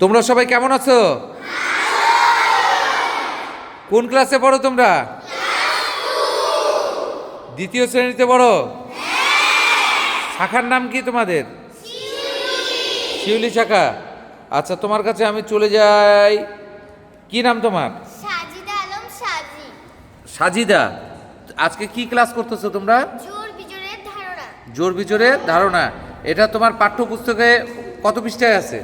তোমরা সবাই কেমন আছো? কোন ক্লাসে পড়ো তোমরা? দ্বিতীয় শ্রেণীতে পড়ো? শাখার নাম কি তোমাদের? শিউলি শাখা। আচ্ছা, তোমার কাছে আমি চলে যাই। কি নাম তোমার? সাজিদা আলম সাজি। সাজিদা, আজকে কি ক্লাস করতেছো তোমরা? জোর বিজোরের ধারণা। জোর বিজোরের ধারণা। এটা তোমার পাঠ্যপুস্তকে কত পৃষ্ঠায় আছে?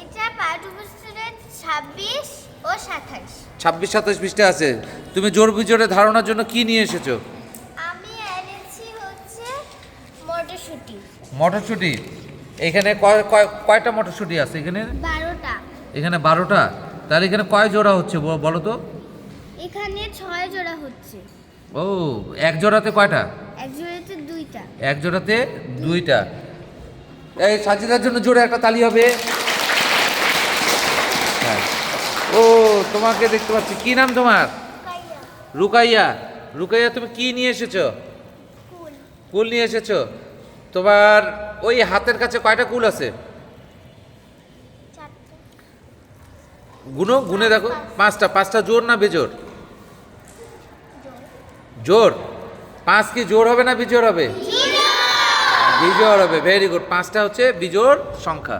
এটা পাঠ্যপুস্তকে 26 ও 27। 26-27 পৃষ্ঠায় আছে। তুমি জোর বিজোরের ধারণার জন্য কি নিয়ে এসেছো? আমি এনেছি হচ্ছে মটরশুঁটি। মটরশুঁটি। এখানে কয়টা মটরশুঁটি আছে এখানে? 12টা। এখানে 12টা। তাহলে এখানে কয় জোড়া হচ্ছে বলো তো? এখানে 6 জোড়া হচ্ছে। ও, এক জোড়াতে কয়টা? এক জোড়াতে 2টা। এক জোড়াতে 2টা। এই সাজিদার জন্য জোরে একটা তালি হবে। হ্যাঁ। ও, তোমাকে দেখতে পাচ্ছি। কি নাম তোমার? রুকাইয়া। রুকাইয়া, তুমি কি নিয়ে এসেছো? কুল। কুল নিয়ে এসেছো। তোমার ওই হাতের কাছে কয়টা কুল আছে? 4টা। গুনে দেখো। 5টা। 5টা জোর না বেজোর? জোর। 5 কি জোর হবে না বিজোড় হবে? বিজোড় হবে। Very good. 5টা হচ্ছে বিজোড় সংখ্যা।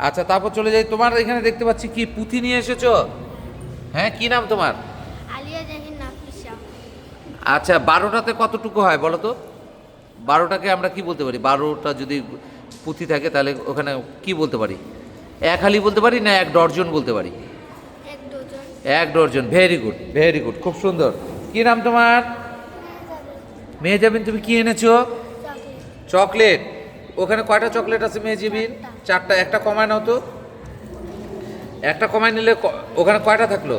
আচ্ছা, তারপর চলে যাই। তোমার এখানে দেখতে পাচ্ছি কি পুঁথি নিয়ে এসেছো। হ্যাঁ, কি নাম তোমার? আলিয়া জাহিন নাফিসা। আচ্ছা, 12টাতে কতটুকু হয় বলো তো? 12টাকে আমরা কি বলতে পারি? 12টা যদি পুঁথি থাকে তাহলে ওখানে কি বলতে পারি? এক হালি বলতে পারি না এক ডর্জন বলতে পারি? এক ডজন। এক dozen. Very good, very good, খুব সুন্দর। কি নাম তোমার? মেহজাবিন। তুমি কি এনেছো? চকলেট। ওখানে কয়টা চকলেট আছে মেহজাবিন? 4টা। একটা কমায় নাও তো। একটা কমায় নিলে ওখানে কয়টা থাকলো?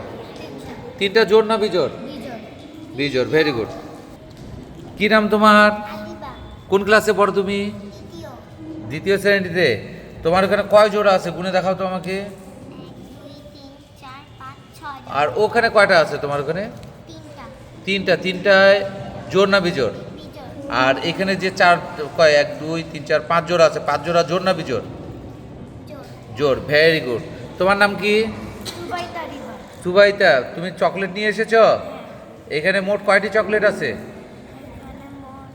3টা। জোর না বিজোড়? বিজোড়। বিজোড়। Very good. কি নাম তোমার? আলিবা। কোন ক্লাসে পড়ো তুমি? দ্বিতীয়। দ্বিতীয় শ্রেণীতে। তোমার ওখানে কয় জোড়া আছে গুনে দেখাও তো আমাকে। 1 2 3 4 5 6। আর ওখানে কয়টা আছে তোমার ওখানে? 3টা। 3টায় জোর না বিজোড়? বিজোড়। আর এখানে যে 4 কয় 1 2 3 4 5 জোড়া আছে, 5 জোড়া জোর না বিজোড়? জোর। জোর। Very good. তোমার নাম কি? সুবাইতা রিবা। সুবাইতা। তুমি চকলেট নিয়ে এসেছো? এখানে মোট কয়টি চকলেট আছে? এখানে মোট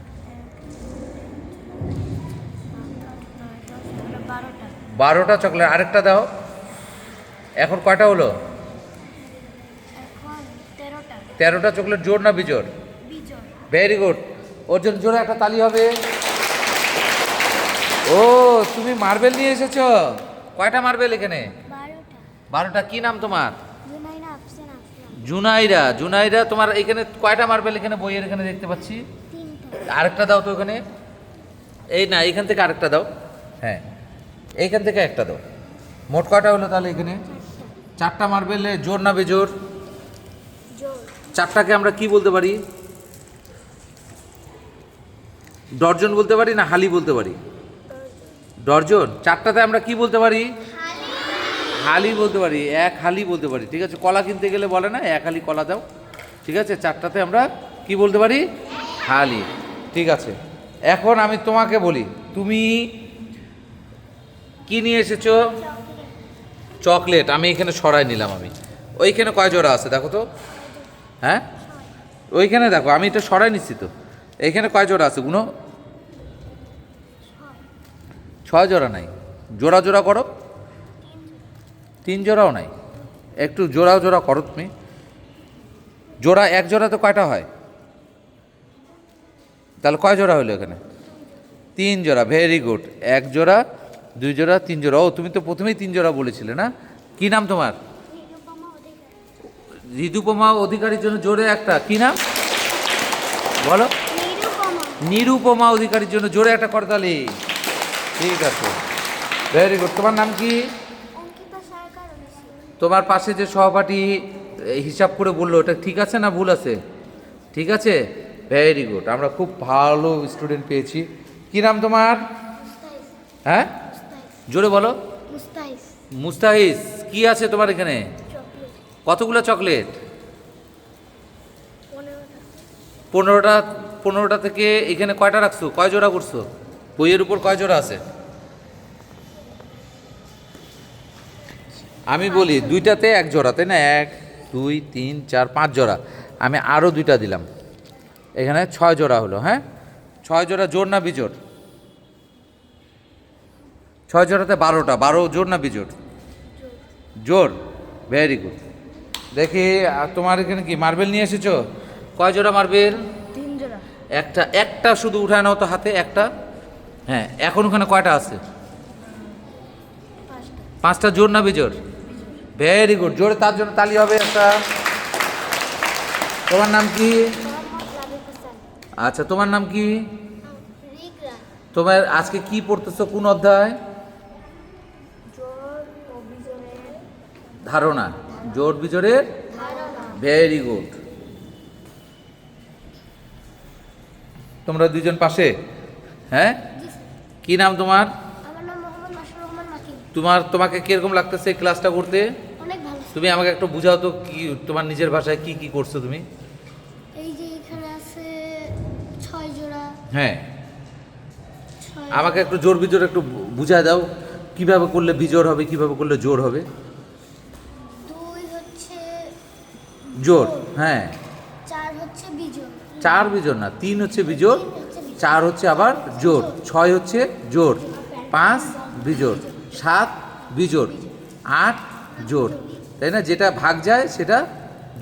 12টা। 12টা চকলেট। আরেকটা দাও। এখন কয়টা হলো? এখন 13টা। 13টা চকলেট। জোর না বিজোড়? বিজোড়। Very good. ওর জন্য জোরে একটা তালি হবে। ও, তুমি মার্বেল নিয়ে এসেছো। কয়টা মার্বেল এখানে? 12টা। 12টা। কি নাম তোমার? জুনাইনা আফসান আসলাম। জুনাইরা। জুনাইরা, তোমার এখানে কয়টা মার্বেল এখানে বইয়ের এখানে দেখতে পাচ্ছি? 3টা। আরেকটা দাও তো ওখানে। এই না, এইখান থেকে আরেকটা দাও। হ্যাঁ, এইখান থেকে একটা দাও। মোট কয়টা হলো তাহলে এখানে? 4টা মার্বেলে জোর না বেজোর? জোর। 4টাকে আমরা কি বলতে পারি? ডর্জন বলতে পারি না হালি বলতে পারি? ডর্জন। 4টাতে আমরা কি বলতে পারি? হালি বলতে পারি। এক হালি বলতে পারি। ঠিক আছে, কলা কিনতে গেলে বলে না এক হালি কলা দাও? ঠিক আছে, 4টাতে আমরা কি বলতে পারি? হালি। ঠিক আছে, এখন আমি তোমাকে বলি, তুমি কি নিয়ে এসেছো? চকলেট। আমি এখানে সরাই নিলাম। আমি ওইখানে কয় জোড়া আছে দেখো তো। হ্যাঁ, ওইখানে দেখো, আমি এটা সরাই নিচ্ছি তো। এইখানে কয় জোড়া আছে গুনো? 6 জোড়া নাই। জোড়া জোড়া করো। 3 জোড়াও নাই। একটু জোড়া জোড়া করো তুমি। জোড়া, এক জোড়াতে কয়টা হয়? তাহলে কয় জোড়া হলো এখানে? 3 জোড়া। Very good. 1 জোড়া, 2 জোড়া, 3 জোড়া। ও, তুমি তো প্রথমেই 3 জোড়া বলেছিলে না? কি নাম তোমার? নিরুপমা অধিকারী। ঋতুপমা অধিকারীর জন্য জোরে একটা কি নাম বলো? নিরুপমা। নিরুপমা অধিকারীর জন্য জোরে একটা করতালি। ঠিক আছে, ভেরি গুড। তোমার নাম কি? অঙ্কিতা সরকার। তোমার পাশে যে সহপাঠী হিসাব করে বললো, ওটা ঠিক আছে না ভুল আছে? ঠিক আছে, ভেরি গুড। আমরা খুব ভালো স্টুডেন্ট পেয়েছি। কি নাম তোমার? মুস্তাহিজ। হ্যাঁ, জোরে বলো। মুস্তাহিজ। মুস্তাহিজ। কি আছে তোমার এখানে? চকলেট। কতগুলো চকলেট? 15টা। 15টা। 15টা থেকে এখানে কয়টা রাখছো? কয় জোড়া করছো? বইয়ের উপর কয় জোড়া আছে? আমি বলি দুইটাতে এক জোড়া, তাই না? 1 2 3 4 5 জোড়া, আমি আরও দুইটা দিলাম, এখানে 6 জোড়া হলো। হ্যাঁ, 6 জোড়া জোড় না বিজোড়? 6 জোড়াতে 12টা, 12 জোড় না বিজোড়? জোড়। Very good. দেখি তোমার এখানে কি মার্বেল নিয়ে এসেছো? কয় জোড়া মার্বেল? 3 জোড়া। একটা শুধু উঠায় নাও তো হাতে, একটা। হ্যাঁ, এখন ওখানে কয়টা আছে? 5টা জোড় না বিজোড়? ভেরি গুড, জোরে তার জন্য তালি হবে একটা। তোমার নাম কি? আচ্ছা, তোমার নাম কি? রিগরা। তোমার আজকে কি পড়তেছো, কোন অধ্যায়? জোর ও বিজোড়ের ধারণা। জোর বিজোড়ের ধারণা। Very good. তোমরা দুজন পাশে? হ্যাঁ, কি নাম তোমার? আমার নাম মোহাম্মদ মাসুর রহমান মাকিন। তোমাকে কিরকম লাগতেছে এই ক্লাসটা করতে? অনেক ভালো। তুমি আমাকে একটু বুঝাও তো, কি তোমার নিজের ভাষায় কি কি করছো তুমি? এই যে এখানে আছে 6 জোড়া। হ্যাঁ, 6 আমাকে একটু জোর বিজোড় একটু বুঝায় দাও, কিভাবে করলে বিজোড় হবে, কিভাবে করলে জোর হবে। 2 হচ্ছে জোর, হ্যাঁ। 4 হচ্ছে বিজোড়। 4 বিজোড় না, 3 হচ্ছে বিজোড়, 4 হচ্ছে আবার জোড়, 6 হচ্ছে জোড়, 5 বিজোড়, 7 বিজোড়, 8 জোড়, তাই না? যেটা ভাগ যায় সেটা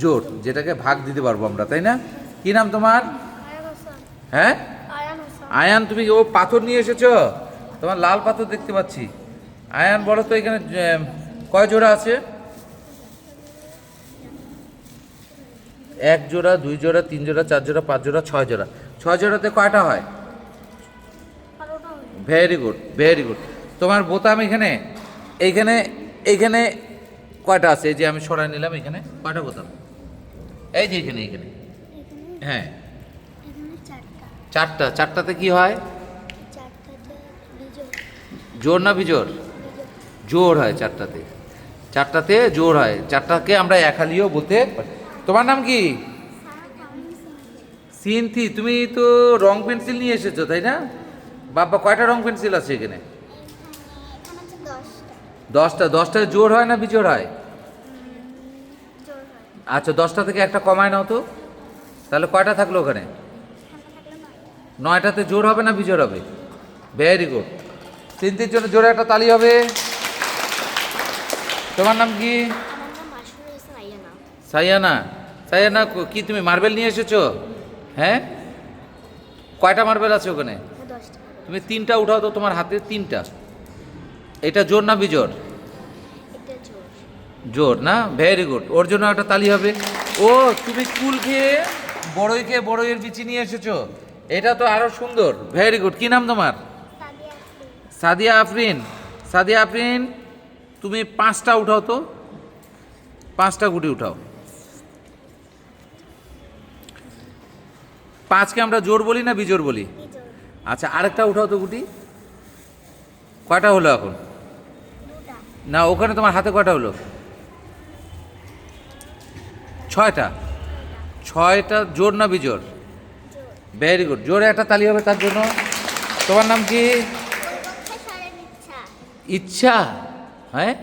জোড়, যেটাকে ভাগ দিতে পারবো আমরা, তাই না? কি নাম তোমার? আয়ান হোসেন। হ্যাঁ, আয়ান হোসেন। আয়ান, তুমি ও পাথর নিয়ে এসেছো? তোমার লাল পাথর দেখতে পাচ্ছি। আয়ান, বলো তো এখানে কয় জোড়া আছে? 1 জোড়া, 2 জোড়া, 3 জোড়া, 4 জোড়া, 5 জোড়া, 6 জোড়া। 6 জোড়াতে কয়টা হয়? 12টা হলো। Very good, very good. তোমার বোতাম এখানে এইখানে এইখানে কয়টা আছে? এই যে আমি সরাই নিলাম, এখানে কয়টা বোতাম? এই যে এখানে এখানে এখানে হ্যাঁ, এখানে 4টা। 4টা। 4টাতে কি হয়? 4টাতে বিজোড়। জোর না বিজোর? বিজোড়। জোর হয় 4টাতে। 4টাতে জোর হয়। 4টাকে আমরা একহালিও বলতে পারি। তোমার নাম কি? সিনথি। তুমি তো রং পেন্সিল নিয়ে এসেছো, তাই না? বাবা, কয়টা রং পেন্সিল আছে এখানে? এখানে আছে 10টা। 10টা। 10টায় জোর হয় না বিজোর হয়? জোড় হয়। আচ্ছা, 10টা থেকে একটা কমায় নাও তো, তাহলে কয়টা থাকলো ওখানে? এখানে থাকলে 9। 9টাতে জোর হবে না বিজোর হবে? Very good. সিনথির জন্য জোরে একটা তালি হবে। তোমার নাম কি? আমার নাম মাসুর হোসেন আয়ানা। সাইয়ানা। সাইয়ানা, কি তুমি মার্বেল নিয়ে এসেছো? হ্যাঁ, কয়টা মার্বেল আছে ওখানে? 10টা। তুমি 3টা উঠাও তো তোমার হাতে, 3টা। এটা জোর না বিজোর? এটা জোড়। জোর না? ভেরি গুড, ওর জন্য একটা তালি হবে। ও, তুমি কুল খেয়ে বড়ইয়ের বিচি নিয়ে এসেছো, এটা তো আরো সুন্দর। Very good. কি নাম তোমার? সাদিয়া আফরিন। সাদিয়া আফরিন, তুমি 5টা উঠাও তো, 5টা গুটি উঠাও। 5কে আমরা জোর বলি না বিজোর বলি? আচ্ছা, আরেকটা উঠাও তো গুটি। কয়টা হলো এখন? 2টা। না, ওখানে তোমার হাতে কয়টা হলো? 6টা। 6টা জোর না বিজোর? ভেরি গুড, জোরে একটা তালি হবে তার জন্য। তোমার নাম কি? ইচ্ছা। হ্যাঁ,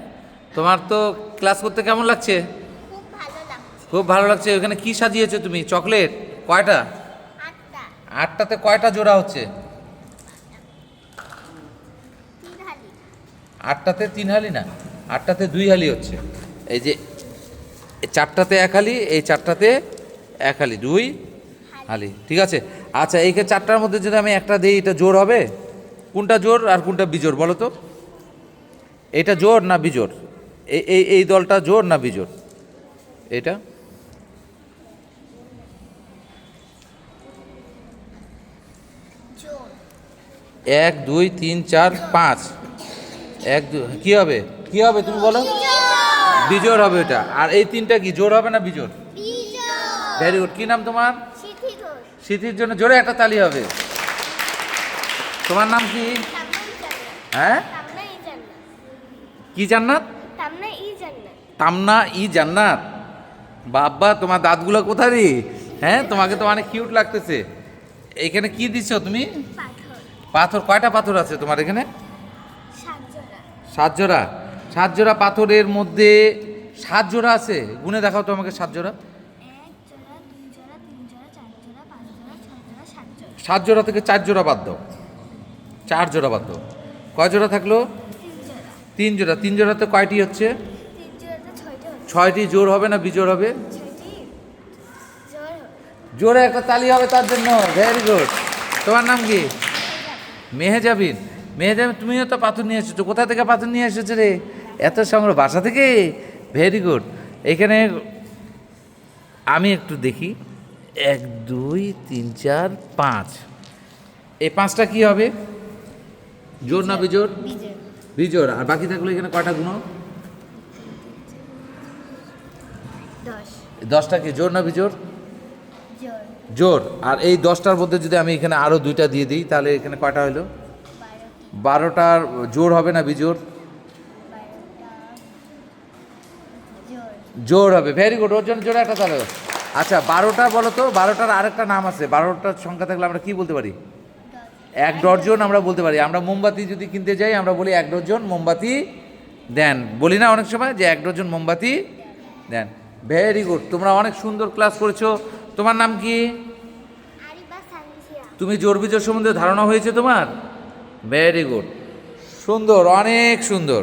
তোমার তো ক্লাস করতে কেমন লাগছে? খুব ভালো লাগছে। খুব ভালো লাগছে। ওখানে কি সাজিয়েছো তুমি? চকলেট কয়টা? 8টা। 8টাতে কয়টা জোড়া হচ্ছে? 3 হালি। 8টাতে 3 হালি না, 8টাতে 2 হালি হচ্ছে। এই যে 4টাতে 1 হালি, এই 4টাতে 1 হালি, 2 হালি, ঠিক আছে। আচ্ছা, এই 4টার মধ্যে যদি আমি একটা দিই, এটা জোর হবে? কোনটা জোর আর কোনটা বিজোর বলো তো? এটা জোর না বিজোর? এই দলটা জোর না বিজোর? এটা জোড়। 1 2 3 4 5। 1 2, কি হবে? কি হবে তুমি বলো? বিজোর হবে এটা। আর এই 3টা কি জোর হবে না বিজোর? বিজোড়। Very good. কি নাম তোমার? সিথি ঘোষ। স্মৃতির জন্য জোরে একটা তালি হবে। তোমার নাম কি? হ্যাঁ, তামনা ই জান্নাত। কি জান্নাত? তামনা ই জান্নাত। তামনা ই জান্নাত। বাবা, তোমার দাঁতগুলো কোথায় রে? হ্যাঁ, তোমাকে তো অনেক কিউট লাগতেছে। এখানে কি দিচ্ছ তুমি? পাথর। পাথর। কয়টা পাথর আছে তোমার এখানে? 7 জোড়া। 7 জোড়া। 7 জোড়া পাথরের মধ্যে 7 জোড়া আছে, গুনে দেখাও তো আমাকে 7 জোড়া। 1 জোড়া 2 জোড়া 3 জোড়া 4 জোড়া 5 জোড়া 6 জোড়া 7 জোড়া। 7 জোড়া থেকে 4 জোড়া বাদ দাও, 4 জোড়া বাদ দাও। কয় জোড়া থাকলো? 3 জোড়া। 3 জোড়াতে কয়টি হচ্ছে? 3 জোড়াতে 6টি হচ্ছে। 6টি জোড় হবে না বিজোড় হবে? 6টি জোড় হবে। জোরে একটা তালি হবে তার জন্য। Very good. তোমার নাম কি? মেহেজাবিন। মেহেজাবিন, তুমিও তো পাথর নিয়ে এসেছো। কোথা থেকে পাথর নিয়ে এসেছো রে? এত সংগ্রহ, বাসা থেকে? Very good. এখানে আমি একটু দেখি, 1 2 3 4 5, এই 5টা কি হবে? জোর না বিজোড়? বিজোড়। বিজোড়। আর বাকি থাকলো এখানে কয়টা গুণ? 10 10টা কি জোর না বিজোড়? জোড়। জোর। আর এই 10টার মধ্যে যদি আমি এখানে আরও 2টা দিয়ে দিই তাহলে এখানে কয়টা হলো? 12টি। 12টার জোর হবে না বিজোড়? 12টা জোড়। জোর হবে। ভেরি গুড, ওর জন্য জোরে একটা তাহলে। আচ্ছা 12টা বলো তো, 12টার আরেকটা নাম আছে। 12টার সংখ্যা থাকলে আমরা কি বলতে পারি? 1 ডজন আমরা বলতে পারি। আমরা মোমবাতি যদি কিনতে যাই আমরা বলি 1 ডজন মোমবাতি দেন, বলি না অনেক সময় যে 1 ডজন মোমবাতি দেন। ভেরি গুড, তোমরা অনেক সুন্দর ক্লাস করেছো। তোমার নাম কি? আরিবা সানজিয়া। তুমি জোর বিজোর সম্বন্ধে ধারণা হয়েছে তোমার? ভেরি গুড, সুন্দর, অনেক সুন্দর।